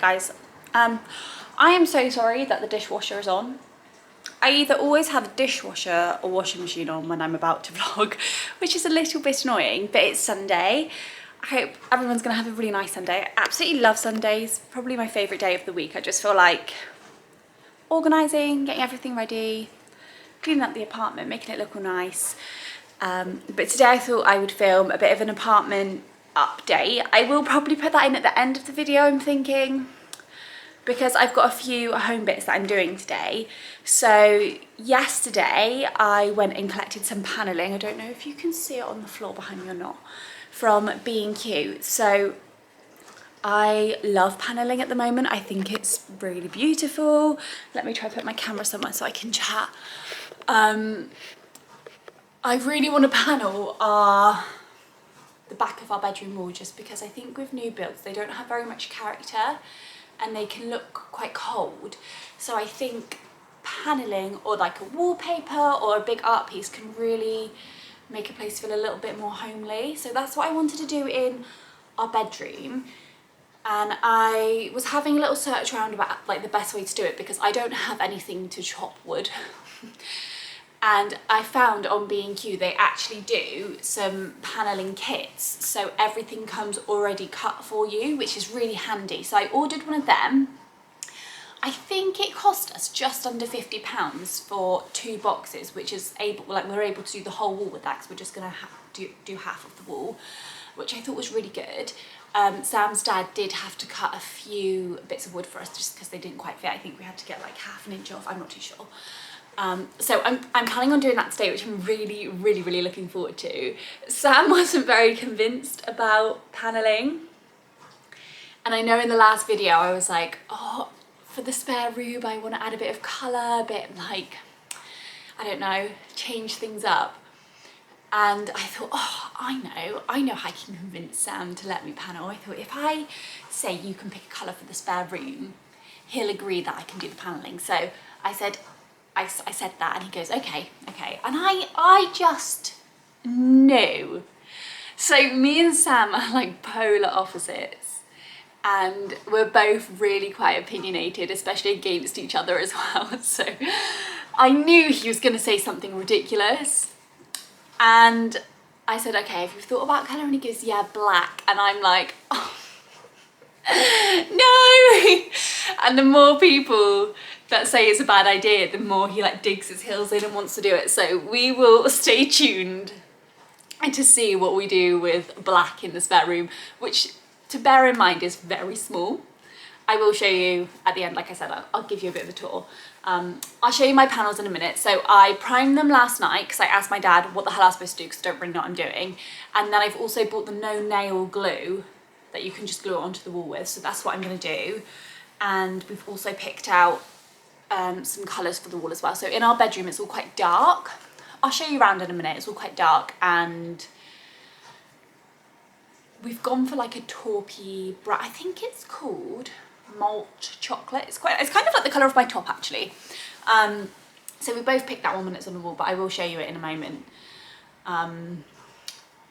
guys, I am so sorry that the dishwasher is on. I either always have a dishwasher or washing machine on when I'm about to vlog, which is a little bit annoying, but it's Sunday. I hope everyone's gonna have a really nice Sunday. I absolutely love Sundays, probably my favourite day of the week. I just feel like organising, getting everything ready, cleaning up the apartment, making it look all nice. But today I thought I would film a bit of an apartment update. I will probably put that in at the end of the video, I'm thinking, because I've got a few home bits that I'm doing today. So yesterday I went and collected some panelling. I don't know if you can see it on the floor behind me or not, from B&Q. So I love panelling at the moment. I think it's really beautiful. Let me try to put my camera somewhere so I can chat. I really want to panel the back of our bedroom wall, just because I think with new builds they don't have very much character and they can look quite cold. So I think panelling or like a wallpaper or a big art piece can really make a place feel a little bit more homely. So that's what I wanted to do in our bedroom. And I was having a little search around about like the best way to do it, because I don't have anything to chop wood. And I found on B&Q they actually do some panelling kits, so everything comes already cut for you, which is really handy. So I ordered one of them. I think it cost us just under £50 for 2 boxes, which is we're able to do the whole wall with that, because we're just gonna do half of the wall, which I thought was really good. Sam's dad did have to cut a few bits of wood for us just because they didn't quite fit. I think we had to get like ½ an inch off, I'm not too sure. So I'm planning on doing that today, which I'm really looking forward to. Sam wasn't very convinced about panelling, and I know in the last video I was like, oh, for the spare room I want to add a bit of colour, a bit like, I don't know, change things up. And I thought, oh, I know how I can convince Sam to let me panel. I thought if I say you can pick a colour for the spare room, he'll agree that I can do the panelling. So I said that, and he goes, okay. And I just knew. So me and Sam are like polar opposites, and we're both really quite opinionated, especially against each other as well. So I knew he was gonna say something ridiculous. And I said, okay, have you thought about colour? And he goes, yeah, black. And I'm like, oh, no. And the more people that say it's a bad idea, the more he like digs his heels in and wants to do it. So we will stay tuned to see what we do with black in the spare room, which, to bear in mind, is very small. I will show you at the end. Like I said, I'll give you a bit of a tour. I'll show you my panels in a minute. So I primed them last night because I asked my dad what the hell I was supposed to do, because I don't really know what I'm doing. And then I've also bought the no nail glue that you can just glue it onto the wall with. So that's what I'm going to do. And we've also picked out some colours for the wall as well. So in our bedroom it's all quite dark. I'll show you around in a minute. It's all quite dark, and we've gone for like a taupey brown. I think it's called malt chocolate. It's kind of like the colour of my top, actually. So we both picked that one when it's on the wall, but I will show you it in a moment.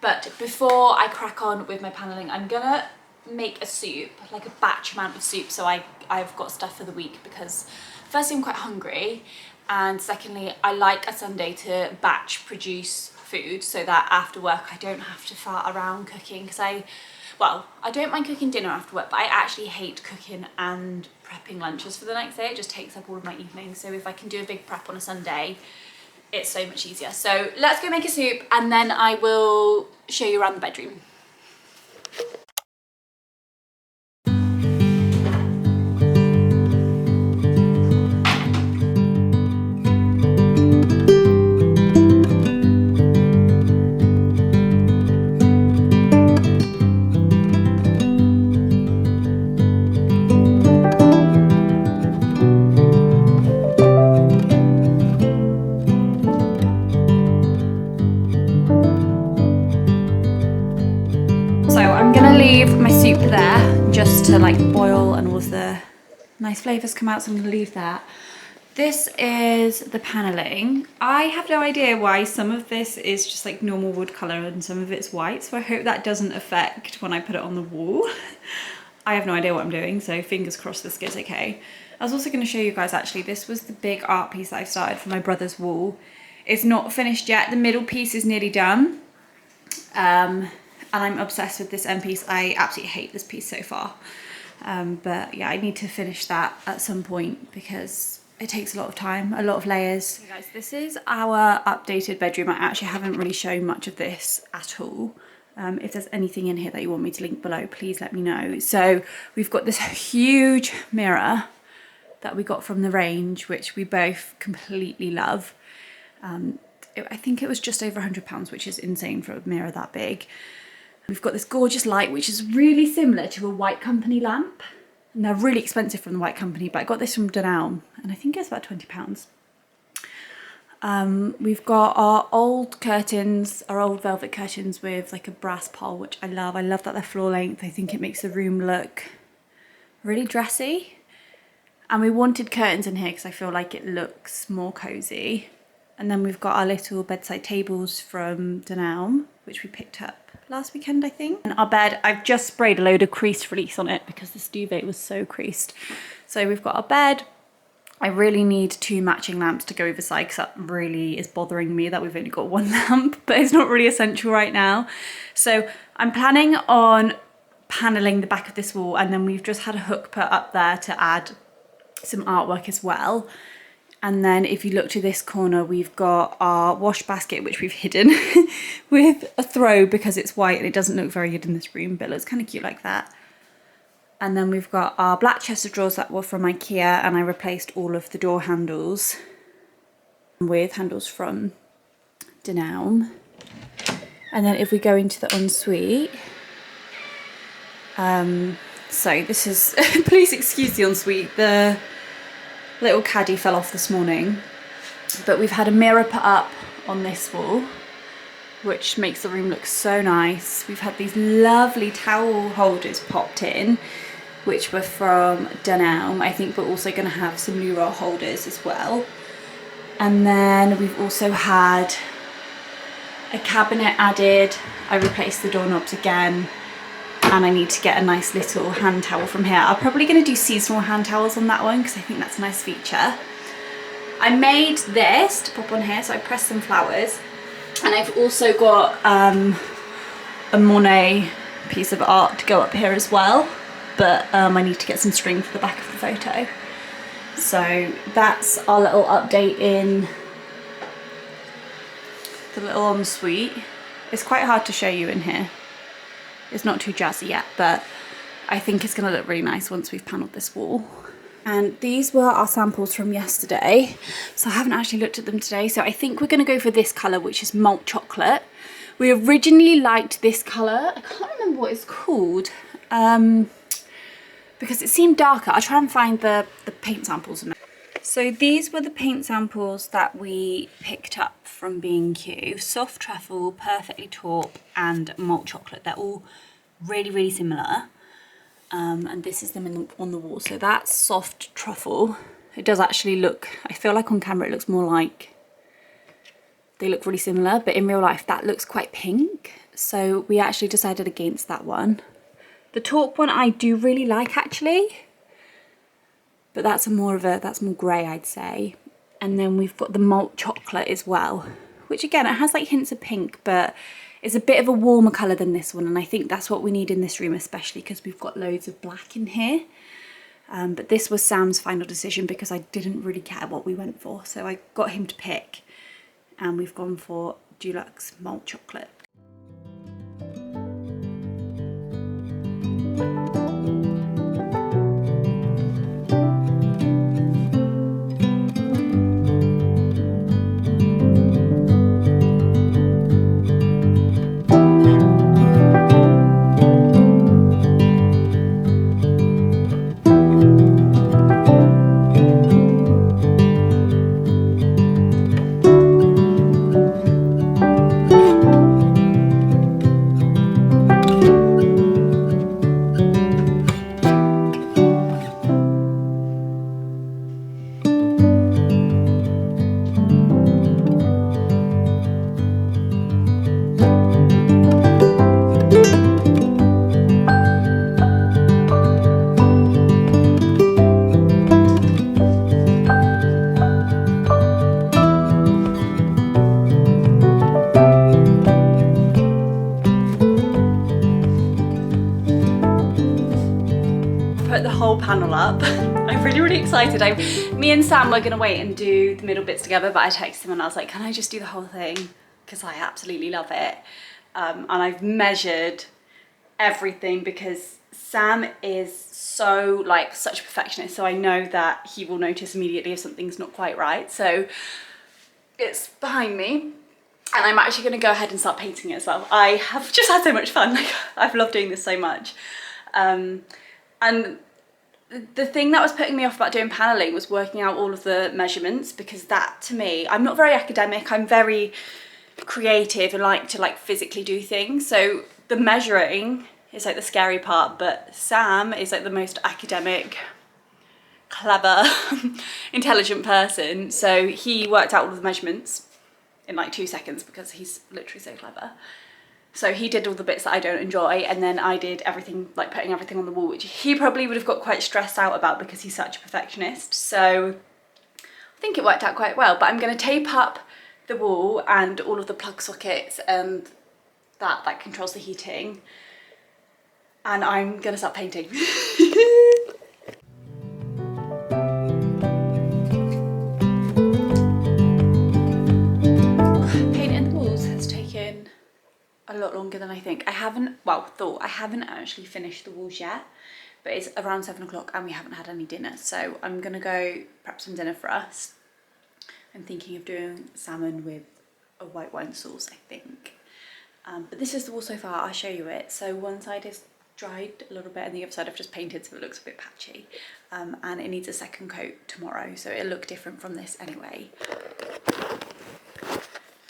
But before I crack on with my panelling, I'm gonna make a soup, like a batch amount of soup, so I've got stuff for the week, because firstly I'm quite hungry, and secondly I like a Sunday to batch produce food so that after work I don't have to fart around cooking, because I don't mind cooking dinner after work, but I actually hate cooking and prepping lunches for the next day. It just takes up all of my evening. So if I can do a big prep on a Sunday, it's so much easier. So let's go make a soup, and then I will show you around the bedroom. Leave my soup there just to like boil and all of the nice flavours come out, so I'm going to leave that. This is the panelling. I have no idea why some of this is just like normal wood colour and some of it's white, so I hope that doesn't affect when I put it on the wall. I have no idea what I'm doing, so fingers crossed this goes okay. I was also going to show you guys, actually, this was the big art piece that I started for my brother's wall. It's not finished yet. The middle piece is nearly done. And I'm obsessed with this end piece. I absolutely hate this piece so far. But yeah, I need to finish that at some point because it takes a lot of time, a lot of layers. Okay guys, this is our updated bedroom. I actually haven't really shown much of this at all. If there's anything in here that you want me to link below, please let me know. So we've got this huge mirror that we got from the range, which we both completely love. I think it was just over £100, which is insane for a mirror that big. We've got this gorgeous light, which is really similar to a White Company lamp. And they're really expensive from the White Company, but I got this from deulux, and I think it's about £20. We've got our old curtains, our old velvet curtains with like a brass pole, which I love. I love that they're floor length. I think it makes the room look really dressy. And we wanted curtains in here because I feel like it looks more cozy. And then we've got our little bedside tables from deulux, which we picked up last weekend, I think. And our bed, I've just sprayed a load of crease release on it because this duvet was so creased. So we've got our bed. I really need 2 matching lamps to go over side because that really is bothering me that we've only got 1 lamp, but it's not really essential right now. So I'm planning on paneling the back of this wall, and then we've just had a hook put up there to add some artwork as well. And then if you look to this corner, we've got our wash basket, which we've hidden with a throw because it's white and it doesn't look very good in this room, but it looks kind of cute like that. And then we've got our black chest of drawers that were from IKEA, and I replaced all of the door handles with handles from deulux. And then if we go into the ensuite, so this is, please excuse the ensuite, the little caddy fell off this morning, but we've had a mirror put up on this wall, which makes the room look so nice. We've had these lovely towel holders popped in, which were from deulux. I think we're also going to have some new roll holders as well. And then we've also had a cabinet added. I replaced the doorknobs again, and I need to get a nice little hand towel from here. I'm probably going to do seasonal hand towels on that one because I think that's a nice feature. I made this to pop on here, so I pressed some flowers, and I've also got a Monet piece of art to go up here as well, but I need to get some string for the back of the photo. So that's our little update in the little ensuite. It's quite hard to show you in here. It's not too jazzy yet, but I think it's going to look really nice once we've panelled this wall. And these were our samples from yesterday, so I haven't actually looked at them today. So I think we're going to go for this colour, which is malt chocolate. We originally liked this colour. I can't remember what it's called because it seemed darker. I'll try and find the paint samples. So these were the paint samples that we picked up from B&Q. Soft truffle, perfectly taupe, and malt chocolate. They're all really, really similar. And this is them on the wall. So that's soft truffle. It does actually look, I feel like on camera it looks more like, they look really similar, but in real life that looks quite pink. So we actually decided against that one. The taupe one I do really like actually, but that's more grey, I'd say. And then we've got the malt chocolate as well, which again, it has like hints of pink, but it's a bit of a warmer colour than this one, and I think that's what we need in this room, especially because we've got loads of black in here. But this was Sam's final decision because I didn't really care what we went for, so I got him to pick, and we've gone for deulux malt chocolate. panel up. I'm really excited. Me and Sam were gonna wait and do the middle bits together, but I texted him and I was like, can I just do the whole thing? Because I absolutely love it. And I've measured everything because Sam is so like such a perfectionist, so I know that he will notice immediately if something's not quite right. So it's behind me. And I'm actually going to go ahead and start painting it as well. I have just had so much fun. Like, I've loved doing this so much. And the thing that was putting me off about doing paneling was working out all of the measurements, because that to me, I'm not very academic. I'm very creative and like to like physically do things. So the measuring is like the scary part, but Sam is like the most academic, clever, intelligent person. So he worked out all of the measurements in like 2 seconds because he's literally so clever. So he did all the bits that I don't enjoy, and then I did everything, like putting everything on the wall, which he probably would have got quite stressed out about because he's such a perfectionist. So I think it worked out quite well, but I'm going to tape up the wall and all of the plug sockets and that controls the heating, and I'm going to start painting. A lot longer than I think. I haven't actually finished the walls yet, but it's around 7 o'clock and we haven't had any dinner, so I'm gonna go prep some dinner for us. I'm thinking of doing salmon with a white wine sauce, I think. But this is the wall so far. I'll show you it. So one side is dried a little bit and the other side I've just painted, so it looks a bit patchy, and it needs a second coat tomorrow, so it'll look different from this anyway.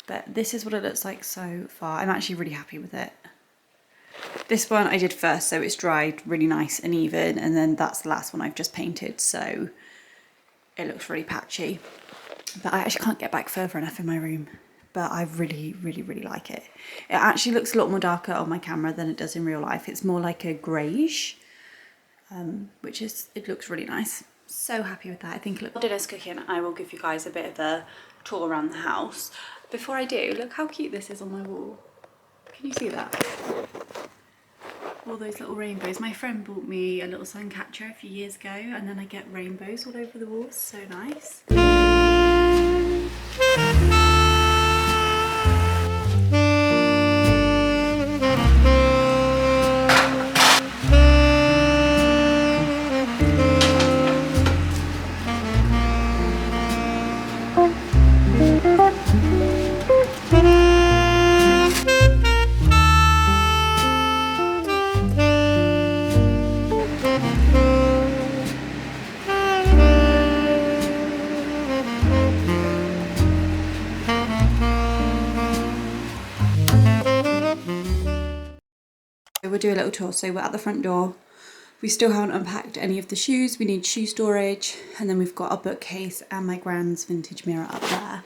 But this is what it looks like so far. I'm actually really happy with it. This one I did first, so it's dried really nice and even, and then that's the last one I've just painted, so it looks really patchy. But I actually can't get back further enough in my room, but I really like it. It actually looks a lot more darker on my camera than it does in real life. It's more like a greyish, it looks really nice. So happy with that. I think while dinner's cooking, I will give you guys a bit of a tour around the house. Before I do, look how cute this is on my wall. Can you see that? All those little rainbows. My friend bought me a little sun catcher a few years ago, and then I get rainbows all over the walls. So nice. We'll do a little tour. So we're at the front door. We still haven't unpacked any of the shoes. We need shoe storage, and then we've got our bookcase and my grand's vintage mirror up there.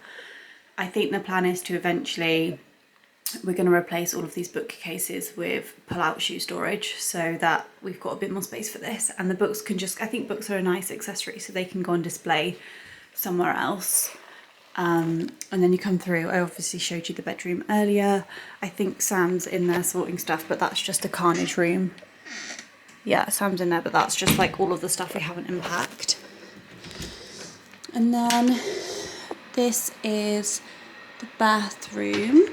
I think the plan is to eventually, we're going to replace all of these bookcases with pull-out shoe storage so that we've got a bit more space for this, and the books can just, I think books are a nice accessory so they can go on display somewhere else. And then you come through. I obviously showed you the bedroom earlier. I think Sam's in there sorting stuff, but that's just a carnage room. Yeah, Sam's in there, but that's just like all of the stuff we haven't unpacked. And then this is the bathroom.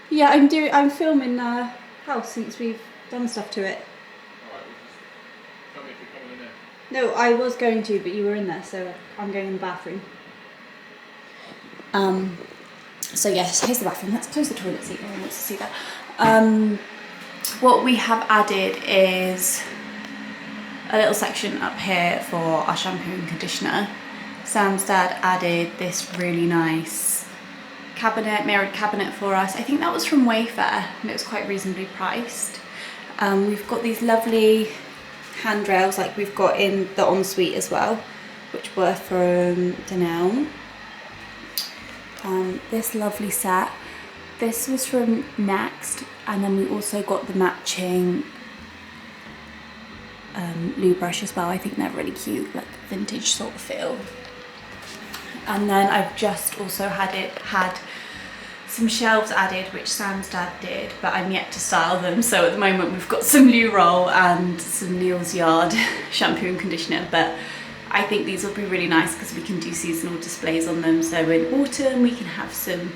Yeah, I'm filming the house since we've done stuff to it. No, I was going to, but you were in there, so I'm going in the bathroom. So yes, here's the bathroom. Let's close the toilet seat, no one wants to see that. What we have added is a little section up here for our shampoo and conditioner. Sam's dad added this really nice cabinet, mirrored cabinet for us. I think that was from Wayfair and it was quite reasonably priced. We've got these lovely handrails like we've got in the ensuite as well, which were from Danelle. This lovely set, this was from Next, and then we also got the matching loo brush as well. I think they're really cute, like vintage sort of feel. And then I've just also had some shelves added, which Sam's dad did, but I'm yet to style them. So at the moment we've got some Loo Roll and some Neil's Yard shampoo and conditioner, but I think these will be really nice because we can do seasonal displays on them. So in autumn we can have some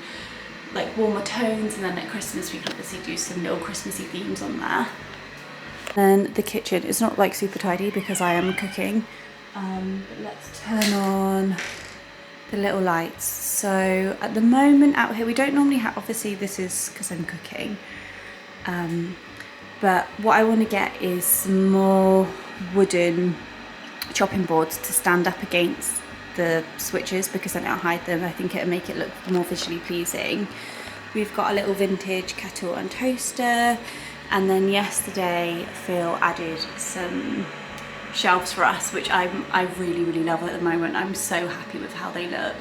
like warmer tones, and then at Christmas we can obviously do some little Christmassy themes on there. Then the kitchen is not like super tidy because I am cooking, but let's turn on the little lights. So at the moment out here we don't normally have, obviously this is because I'm cooking, but what I want to get is some more wooden chopping boards to stand up against the switches, because then it'll hide them. I think it'll make it look more visually pleasing. We've got a little vintage kettle and toaster, and then yesterday Phil added some shelves for us, which I really love at the moment. I'm so happy with how they look,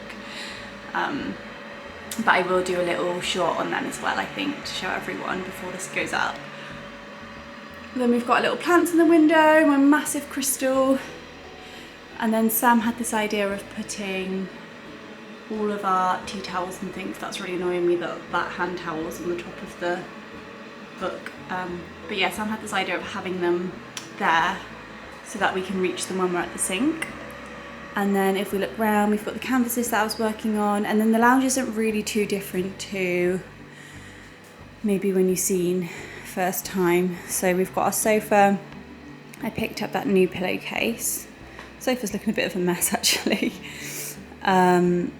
but I will do a little short on them as well, I think, to show everyone before this goes up. Then we've got little plants in the window, my massive crystal. And then Sam had this idea of putting all of our tea towels and things. That's really annoying me that hand towel's on the top of the book. But yeah, Sam had this idea of having them there so that we can reach them when we're at the sink. And then if we look round, we've got the canvases that I was working on. And then the lounge isn't really too different to maybe when you've seen first time. So we've got our sofa. I picked up that new pillowcase. Sofa's looking a bit of a mess actually. And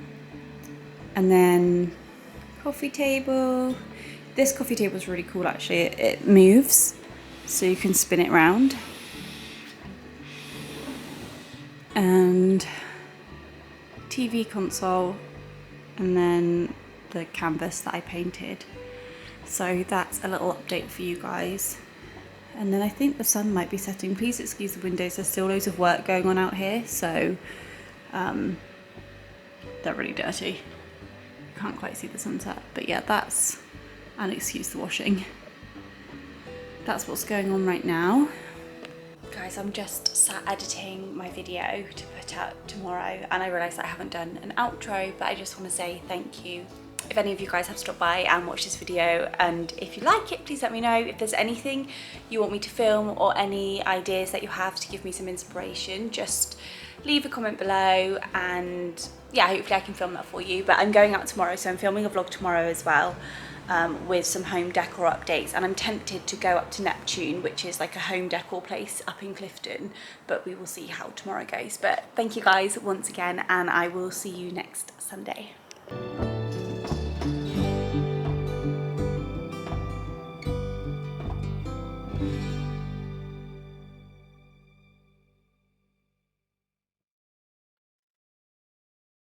then coffee table. This coffee table is really cool actually. It moves, so you can spin it round. And TV console, and then the canvas that I painted. So that's a little update for you guys. And then I think the sun might be setting. Please excuse the windows, there's still loads of work going on out here, so they're really dirty. Can't quite see the sunset, but yeah, that's, and excuse the washing. That's what's going on right now. Guys, I'm just sat editing my video to put out tomorrow, and I realise that I haven't done an outro, but I just want to say thank you if any of you guys have stopped by and watched this video, and if you like it, please let me know. If there's anything you want me to film or any ideas that you have to give me some inspiration, just leave a comment below, and yeah, hopefully I can film that for you. But I'm going out tomorrow, so I'm filming a vlog tomorrow as well, with some home decor updates, and I'm tempted to go up to Neptune, which is like a home decor place up in Clifton, but we will see how tomorrow goes. But thank you guys once again, and I will see you next Sunday.